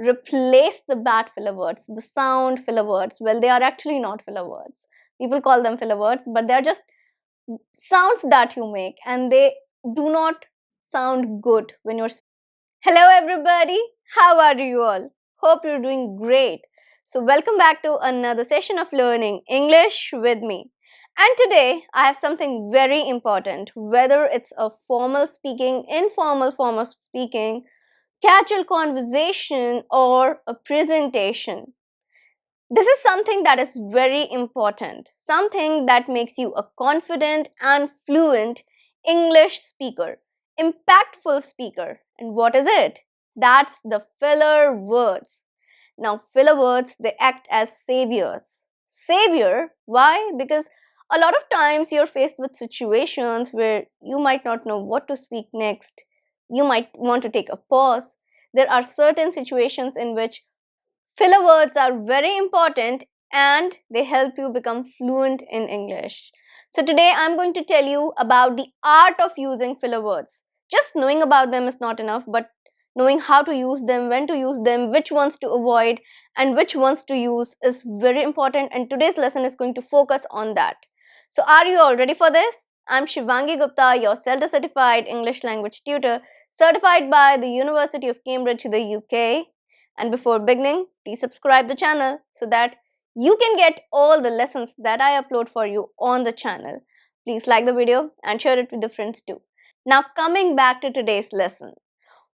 replace the bad filler words, the sound filler words. Well, they are actually not filler words. People call them filler words, but they are just sounds that you make and they do not sound good when you're speaking. Hello everybody, how are you all? Hope you're doing great. So welcome back to another session of learning English with me. And today I have something very important, whether it's a formal speaking, informal form of speaking, casual conversation or a presentation. This is something that is very important, something that makes you a confident and fluent English speaker, impactful speaker. And what is it? That's the filler words. Now, filler words, they act as saviors. Savior, why? Because a lot of times you're faced with situations where you might not know what to speak next. You might want to take a pause. There are certain situations in which filler words are very important and they help you become fluent in English. So today I'm going to tell you about the art of using filler words. Just knowing about them is not enough, but knowing how to use them, when to use them, which ones to avoid and which ones to use is very important, and today's lesson is going to focus on that. So are you all ready for this? I'm Shivangi Gupta, your CELTA certified English language tutor, certified by the University of Cambridge, the UK. And before beginning, please subscribe the channel so that you can get all the lessons that I upload for you on the channel. Please like the video and share it with your friends too. Now coming back to today's lesson.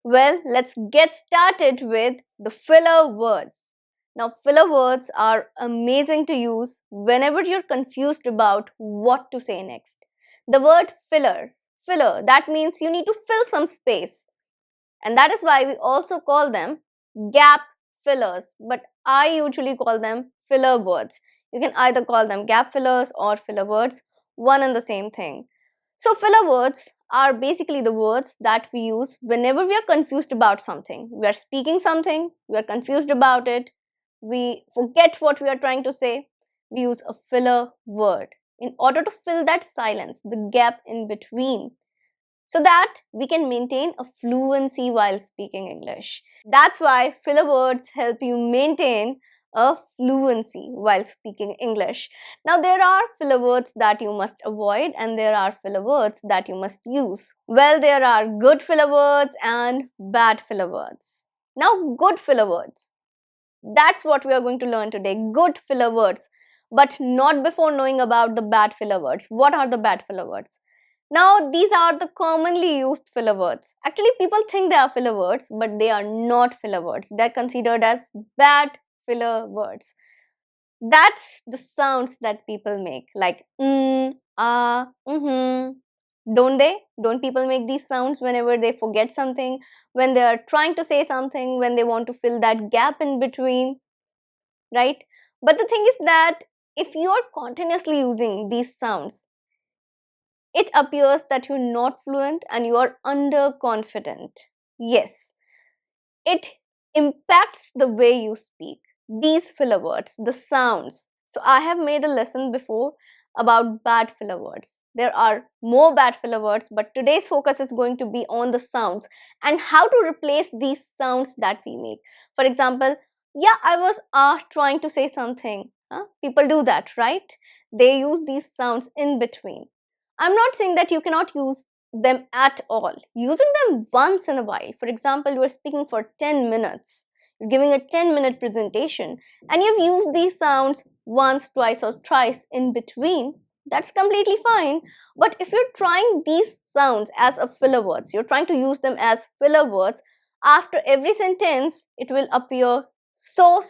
Well, let's get started with the filler words. Now filler words are amazing to use whenever you're confused about what to say next. The word filler, that means you need to fill some space. And that is why we also call them gap fillers, but I usually call them filler words. You can either call them gap fillers or filler words, one and the same thing. So filler words are basically the words that we use whenever we are confused about something. We are speaking something, we are confused about it, we forget what we are trying to say, we use a filler word in order to fill that silence, the gap in between, so that we can maintain a fluency while speaking English. That's why filler words help you maintain a fluency while speaking English. Now, there are filler words that you must avoid and there are filler words that you must use. Well, there are good filler words and bad filler words. Now, good filler words. That's what we are going to learn today. Good filler words. But not before knowing about the bad filler words. What are the bad filler words? Now, these are the commonly used filler words. Actually, people think they are filler words, but they are not filler words. They're considered as bad filler words. That's the sounds that people make, like Don't they? Don't people make these sounds whenever they forget something, when they are trying to say something, when they want to fill that gap in between, right? But the thing is that if you are continuously using these sounds, it appears that you're not fluent and you are underconfident. Yes, it impacts the way you speak. These filler words, the sounds. So I have made a lesson before about bad filler words. There are more bad filler words, but today's focus is going to be on the sounds and how to replace these sounds that we make. For example, yeah, I was trying to say something. People do that, right? They use these sounds in between. I'm not saying that you cannot use them at all. Using them once in a while. For example, you are speaking for 10 minutes. You're giving a 10-minute presentation and you've used these sounds once, twice or thrice in between. That's completely fine. But if you're trying these sounds as a filler words, you're trying to use them as filler words, after every sentence, it will appear so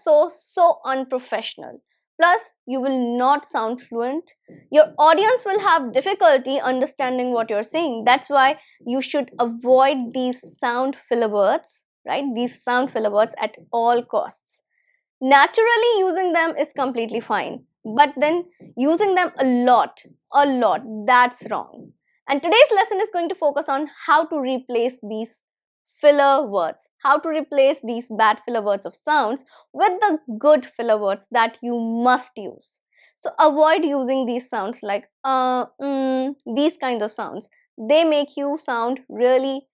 unprofessional. Plus, you will not sound fluent. Your audience will have difficulty understanding what you're saying. That's why you should avoid these sound filler words, right? These sound filler words at all costs. Naturally, using them is completely fine. But then using them a lot, that's wrong. And today's lesson is going to focus on how to replace these filler words, how to replace these bad filler words of sounds with the good filler words that you must use. So avoid using these sounds like these kinds of sounds. They make you sound really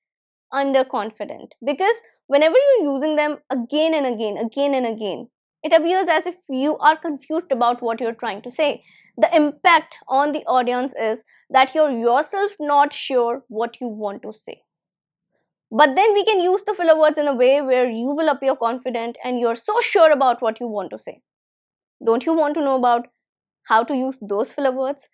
underconfident, because whenever you're using them again and again, it appears as if you are confused about what you're trying to say. The impact on the audience is that you're yourself not sure what you want to say. But then we can use the filler words in a way where you will appear confident and you're so sure about what you want to say. Don't you want to know about how to use those filler words?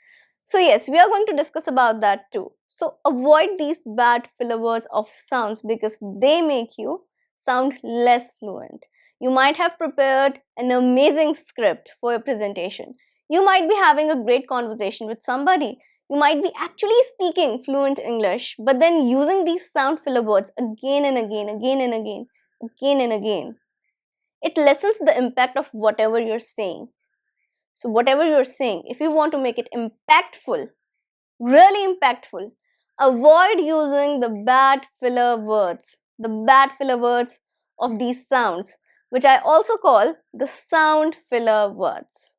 So yes, we are going to discuss about that too. So avoid these bad filler words of sounds because they make you sound less fluent. You might have prepared an amazing script for your presentation. You might be having a great conversation with somebody. You might be actually speaking fluent English, but then using these sound filler words again and again. It lessens the impact of whatever you're saying. So, whatever you're saying, if you want to make it impactful, really impactful, avoid using the bad filler words of these sounds, which I also call the sound filler words.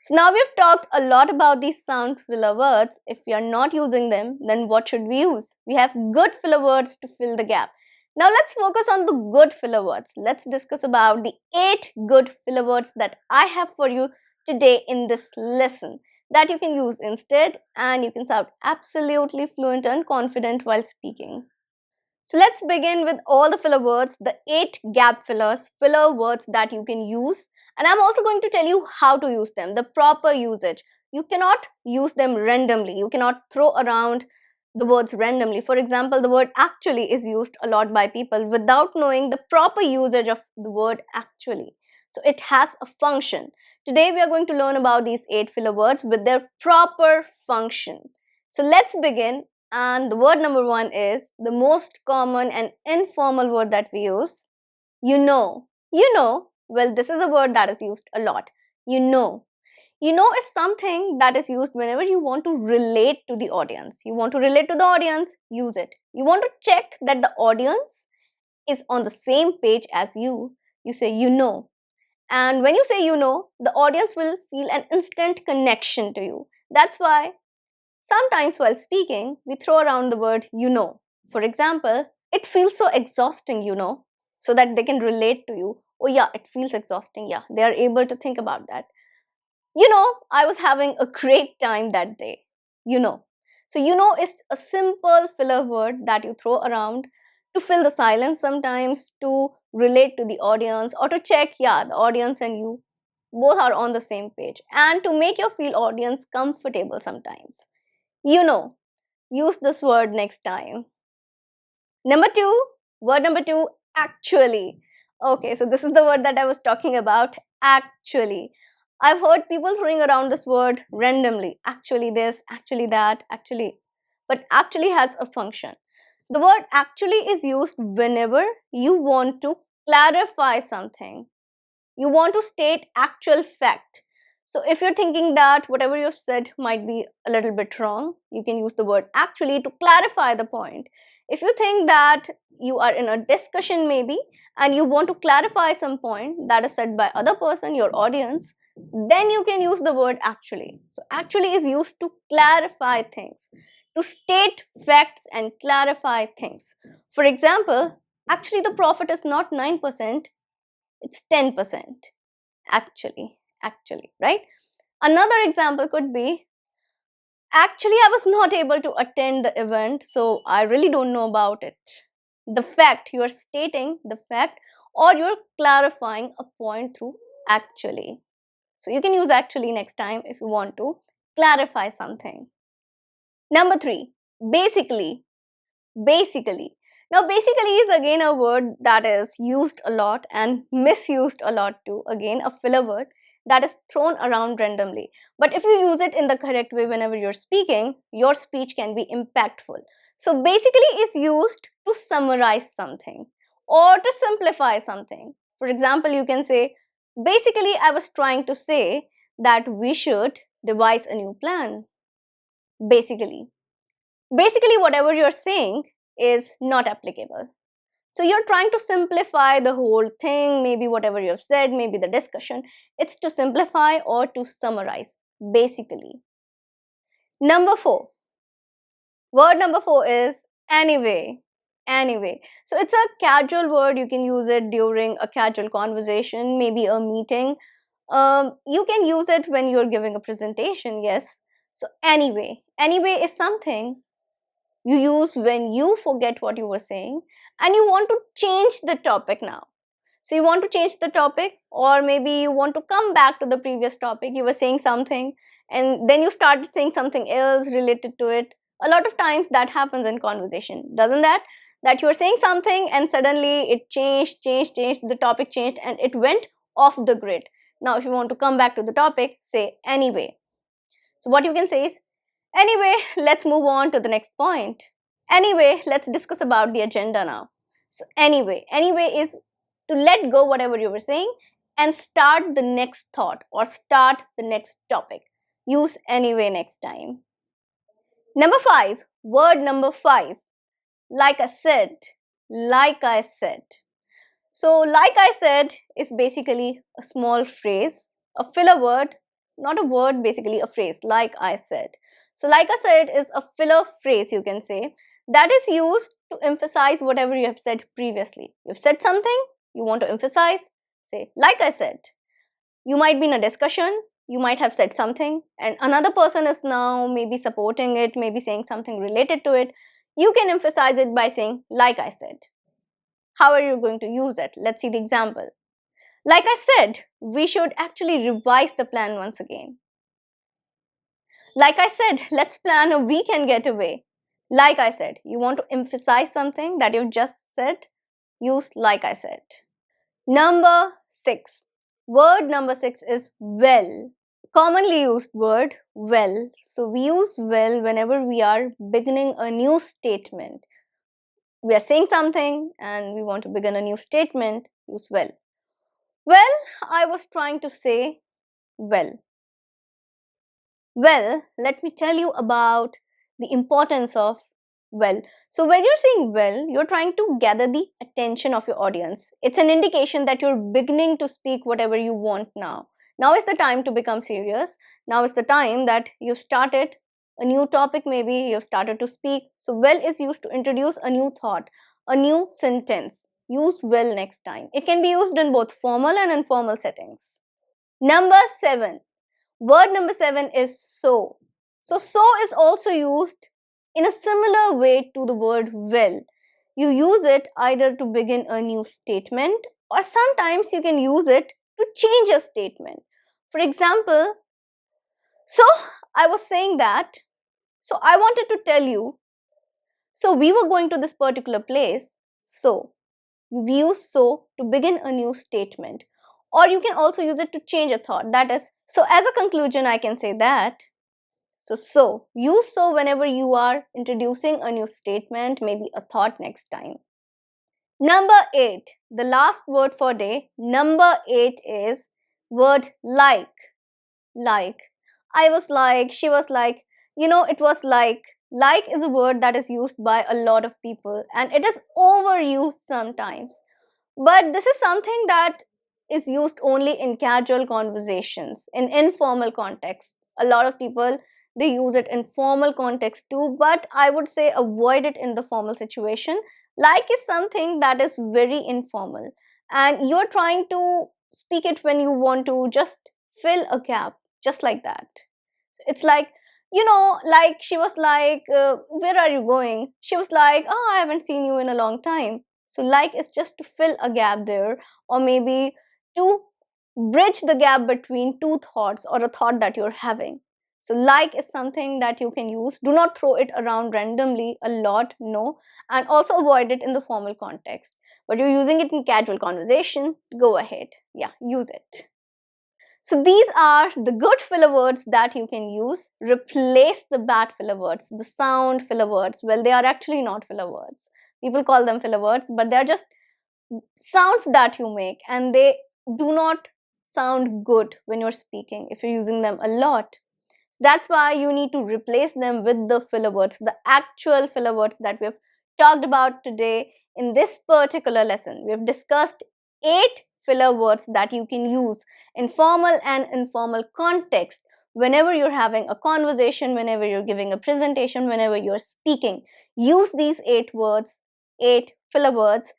So now we've talked a lot about these sound filler words. If we are not using them, then what should we use? We have good filler words to fill the gap. Now let's focus on the good filler words. Let's discuss about the 8 good filler words that I have for you today in this lesson that you can use instead, and you can sound absolutely fluent and confident while speaking. So let's begin with all the filler words, the 8 gap filler words that you can use. And I'm also going to tell you how to use them, the proper usage. You cannot use them randomly. You cannot throw around the words randomly. For example, the word actually is used a lot by people without knowing the proper usage of the word actually. So it has a function. Today we are going to learn about these 8 filler words with their proper function. So let's begin. And the word number 1 is the most common and informal word that we use. You know. You know. Well, this is a word that is used a lot. You know. You know is something that is used whenever you want to relate to the audience. You want to relate to the audience, use it. You want to check that the audience is on the same page as you. You say you know. And when you say you know, the audience will feel an instant connection to you. That's why sometimes while speaking, we throw around the word you know. For example, it feels so exhausting, you know, so that they can relate to you. Oh, yeah, it feels exhausting. Yeah, they are able to think about that. You know, I was having a great time that day. You know. So, you know is a simple filler word that you throw around to fill the silence sometimes, to relate to the audience, or to check, yeah, the audience and you both are on the same page, and to make your feel audience comfortable sometimes. You know, use this word next time. Word number two, actually. Okay, so this is the word that I was talking about, actually. I've heard people throwing around this word randomly. Actually this, actually that, actually. But actually has a function. The word actually is used whenever you want to clarify something. You want to state actual fact. So if you're thinking that whatever you've said might be a little bit wrong, you can use the word actually to clarify the point. If you think that you are in a discussion maybe and you want to clarify some point that is said by other person, your audience, then you can use the word actually. So actually is used to clarify things, to state facts and clarify things. For example, actually the profit is not 9%, it's 10%. Actually, right? Another example could be, actually I was not able to attend the event, so I really don't know about it. The fact, you are stating the fact, or you're clarifying a point through actually. So you can use actually next time if you want to clarify something. Number 3, basically. Basically. Now, basically is again a word that is used a lot and misused a lot too. Again, a filler word that is thrown around randomly. But if you use it in the correct way whenever you're speaking, your speech can be impactful. So, basically is used to summarize something or to simplify something. For example, you can say, basically, I was trying to say that we should devise a new plan. Basically. Basically, whatever you're saying is not applicable. So you're trying to simplify the whole thing, maybe whatever you've said, maybe the discussion. It's to simplify or to summarize, basically. Number 4. Word number 4 is anyway. Anyway. So it's a casual word. You can use it during a casual conversation, maybe a meeting. You can use it when you're giving a presentation, yes. So anyway is something you use when you forget what you were saying and you want to change the topic now. So you want to change the topic, or maybe you want to come back to the previous topic. You were saying something and then you started saying something else related to it. A lot of times that happens in conversation, doesn't that? That you were saying something and suddenly it changed, the topic changed and it went off the grid. Now, if you want to come back to the topic, say anyway. So what you can say is, anyway, let's move on to the next point. Anyway, let's discuss about the agenda now. So anyway is to let go whatever you were saying and start the next thought or start the next topic. Use anyway next time. Number 5, word number 5. Like I said, like I said. So, like I said, is basically a small phrase, a filler word, not a word, basically a phrase, like I said. So, like I said is a filler phrase, you can say, that is used to emphasize whatever you have said previously. You've said something, you want to emphasize, say, like I said. You might be in a discussion, you might have said something, and another person is now maybe supporting it, maybe saying something related to it. You can emphasize it by saying, like I said. How are you going to use it? Let's see the example. Like I said, we should actually revise the plan once again. Like I said, let's plan a weekend getaway. Like I said, you want to emphasize something that you've just said, use like I said. Number 6. Word number 6 is well. Commonly used word, well. So we use well whenever we are beginning a new statement. We are saying something and we want to begin a new statement, use well. Well, I was trying to say well. Well, let me tell you about the importance of well. So, when you're saying well, you're trying to gather the attention of your audience. It's an indication that you're beginning to speak whatever you want now. Now is the time to become serious. Now is the time that you've started a new topic, maybe you've started to speak. So, well is used to introduce a new thought, a new sentence. Use well next time. It can be used in both formal and informal settings. Number 7. Word number 7 is so. So is also used in a similar way to the word well. You use it either to begin a new statement, or sometimes you can use it to change a statement. For example, so I was saying that, so I wanted to tell you, so we were going to this particular place, so you use so to begin a new statement, or you can also use it to change a thought. That is, so as a conclusion, I can say that. So use so whenever you are introducing a new statement, maybe a thought next time. Number 8, the last word for day. Number 8 is word like. Like. I was like, she was like, it was like. Like is a word that is used by a lot of people and it is overused sometimes. But this is something that is used only in casual conversations, in informal context. A lot of people, they use it in formal context too, but I would say avoid it in the formal situation. Like is something that is very informal and you're trying to speak it when you want to just fill a gap, just like that. So it's like, like she was like, where are you going? She was like, oh, I haven't seen you in a long time. So, like is just to fill a gap there, or maybe to bridge the gap between two thoughts or a thought that you're having. So, like is something that you can use. Do not throw it around randomly a lot, no, and also avoid it in the formal context. But you're using it in casual conversation, go ahead. Yeah, use it. So these are the good filler words that you can use. Replace the bad filler words, the sound filler words. Well, they are actually not filler words. People call them filler words, but they are just sounds that you make and they do not sound good when you're speaking if you're using them a lot. So that's why you need to replace them with the filler words, the actual filler words that we have talked about today in this particular lesson. We have discussed 8 filler words that you can use in formal and informal context whenever you're having a conversation, whenever you're giving a presentation, whenever you're speaking. Use these 8 words 8 filler words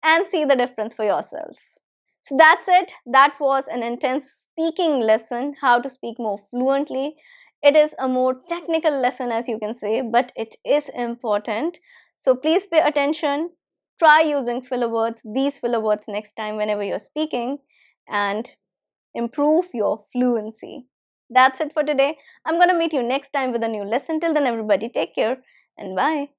and see the difference for yourself. So that's it. That was an intense speaking lesson, how to speak more fluently. It is a more technical lesson, as you can say, but it is important. So please pay attention. Try using filler words, these filler words next time whenever you're speaking, and improve your fluency. That's it for today. I'm going to meet you next time with a new lesson. Till then, everybody, take care and bye.